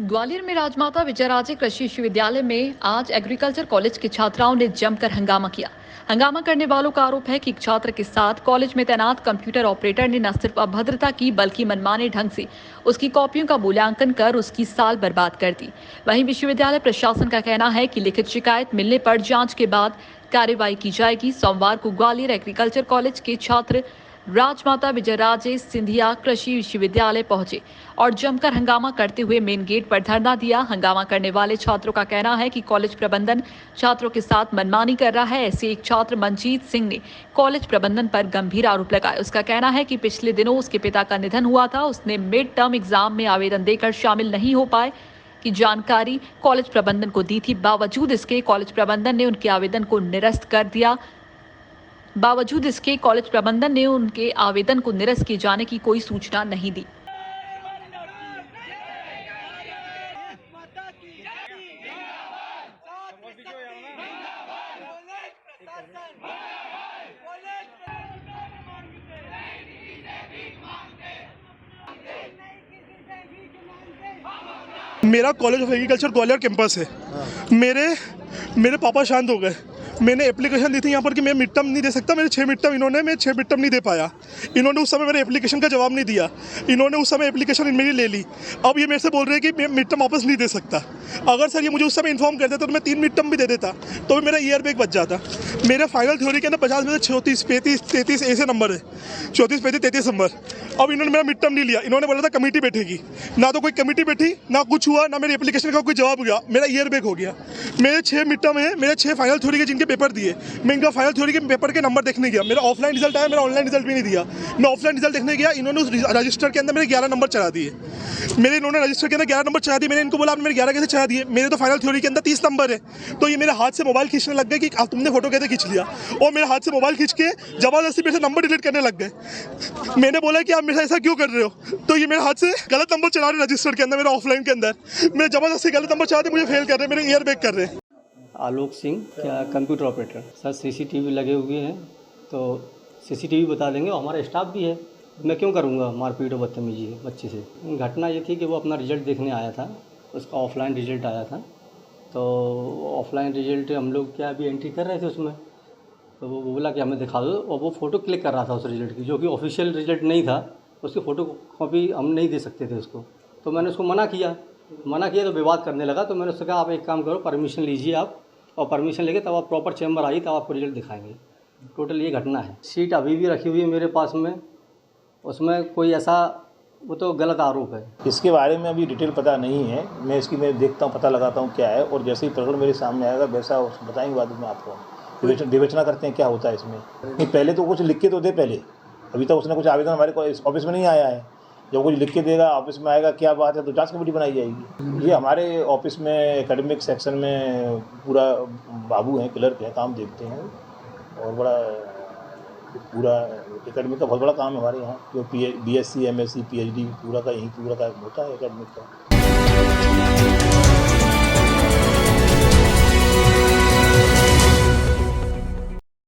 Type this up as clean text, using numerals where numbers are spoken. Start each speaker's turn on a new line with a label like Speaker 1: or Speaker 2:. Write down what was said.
Speaker 1: ग्वालियर में राजमाता विजयराजे कृषि विश्वविद्यालय में आज एग्रीकल्चर कॉलेज के छात्राओं ने जमकर हंगामा किया। हंगामा करने वालों का आरोप है कि एक छात्र के साथ कॉलेज में तैनात कंप्यूटर ऑपरेटर ने न सिर्फ अभद्रता की बल्कि मनमाने ढंग से उसकी कॉपियों का मूल्यांकन कर उसकी साल बर्बाद कर दी। वहीं विश्वविद्यालय प्रशासन का कहना है कि लिखित शिकायत मिलने पर जांच के बाद कार्रवाई की जाएगी। सोमवार को ग्वालियर एग्रीकल्चर कॉलेज के छात्र राजमाता विजयराजे सिंधिया कृषि विश्वविद्यालय पहुंचे और जमकर हंगामा करते हुए मेन गेट पर धरना दिया। हंगामा करने वाले छात्रों का कहना है कि कॉलेज प्रबंधन छात्रों के साथ मनमानी कर रहा है। ऐसे एक छात्र मनजीत सिंह ने कॉलेज प्रबंधन पर गंभीर आरोप लगाए। उसका कहना है कि पिछले दिनों उसके पिता का निधन हुआ था। उसने मिड टर्म एग्जाम में आवेदन देकर शामिल नहीं हो पाए की जानकारी कॉलेज प्रबंधन को दी थी। बावजूद इसके कॉलेज प्रबंधन ने उनके आवेदन को निरस्त कर दिया। बावजूद इसके कॉलेज प्रबंधन ने उनके आवेदन को निरस्त किए जाने की कोई सूचना नहीं दी।
Speaker 2: मेरा college of agriculture Gwalior campus है। मेरे पापा शांत हो गए। मैंने एप्लीकेशन दी थी यहाँ पर कि मैं मिड टर्म नहीं दे सकता। मैं 6 मिड टर्म नहीं दे पाया। इन्होंने उस समय मेरे एप्लीकेशन का जवाब नहीं दिया। इन्होंने उस समय एप्लीकेशन मेरी ले ली। अब ये मेरे से बोल रहे हैं कि मैं मिड टर्म वापस नहीं दे सकता। अगर सर ये मुझे उस समय इन्फॉर्म कर देता तो मैं 3 मिड टर्म भी दे देता तो भी मेरा ईयर बैक बच जाता। मेरे फाइनल थ्योरी के अंदर 50 में से 34, 35, 33 ऐसे नंबर है। 34, 35, 33 नंबर। अब इन्होंने मेरा मिड टर्म नहीं लिया। इन्होंने बोला था कमेटी बैठेगी। ना तो कोई कमेटी बैठी, ना कुछ हुआ, ना मेरे एप्लीकेशन का कोई जवाब हुआ। मेरा ईयर बैक हो गया। मेरे 6 मिड टर्म है, मेरे 6 फाइनल थ्योरी के जिनके पेपर दिए, मैं इनका फाइनल थ्योरी के पेपर के नंबर देखने गया। मेरा ऑफलाइन रिजल्ट आया, मेरा ऑनलाइन रिजल्ट भी नहीं दिया। मैं ऑफलाइन रिजल्ट देखने गया, इन्होंने उस रजिस्टर के अंदर मेरे 11 नंबर चढ़ा दिए। इन्होंने रजिस्टर के अंदर 11 नंबर चढ़ा दिए। मैंने इनको बोला आपने मेरे 11 कैसे चढ़ा दिए? मेरे तो फाइनल थ्योरी के अंदर 30 नंबर है। तो ये मेरे हाथ से मोबाइल खींचने लग गए कि तुमने फोटो कैसे खींच लिया, और मेरे हाथ से मोबाइल खींच के जबरदस्ती मेरे से नंबर डिलीट करने लग गए। मैंने बोला कि आप मेरे साथ ऐसा क्यों कर रहे हो? तो ये मेरे हाथ से गलत नंबर चढ़ा रहे रजिस्टर के अंदर, मेरा ऑफलाइन के अंदर मेरे जबरदस्ती गलत नंबर चढ़ाते, मुझे फेल कर रहे हैं, मेरे ईयर बैक कर रहे हैं।
Speaker 3: आलोक सिंह, क्या कंप्यूटर ऑपरेटर सर। सीसीटीवी लगे हुए हैं तो सीसीटीवी बता देंगे, और हमारा स्टाफ भी है। मैं क्यों करूँगा मारपीट और बदतमीजी बच्चे से। घटना ये थी कि वो अपना रिजल्ट देखने आया था, उसका ऑफलाइन रिजल्ट आया था। तो ऑफलाइन रिजल्ट हम लोग क्या अभी एंट्री कर रहे थे उसमें, तो वो बोला कि हमें दिखा दो, और वो फ़ोटो क्लिक कर रहा था उस रिजल्ट की, जो कि ऑफिशियल रिजल्ट नहीं था। उसकी फ़ोटो कॉपी हम नहीं दे सकते थे उसको। तो मैंने उसको मना किया तो विवाद करने लगा। तो मैंने उससे कहा आप एक काम करो, परमिशन लीजिए आप, और परमिशन लेके तब आप प्रॉपर चैम्बर आइए, तब आपको रिजल्ट दिखाएंगे। टोटल ये घटना है। सीट अभी भी रखी हुई है मेरे पास में, उसमें कोई ऐसा वो तो गलत आरोप है।
Speaker 4: इसके बारे में अभी डिटेल पता नहीं है। मैं देखता हूँ, पता लगाता हूँ क्या है, और जैसे ही प्रकरण मेरे सामने आएगा वैसा बताएंगे बाद में आपको। विवेचना करते हैं क्या होता है इसमें। नहीं, पहले तो कुछ लिख के तो दे पहले। अभी तक उसने कुछ आवेदन हमारे ऑफिस में नहीं आया है। जब कुछ लिख के देगा, ऑफिस में आएगा क्या बात है, तो जांच कमेटी बनाई जाएगी। ये हमारे ऑफिस में एकेडमिक सेक्शन में पूरा बाबू हैं, क्लर्क हैं, काम देखते हैं, और बड़ा पूरा एकेडमिक का बहुत बड़ा काम है हमारे यहाँ। जो BSc, MSc, PhD पूरा का होता है एकेडमिक का।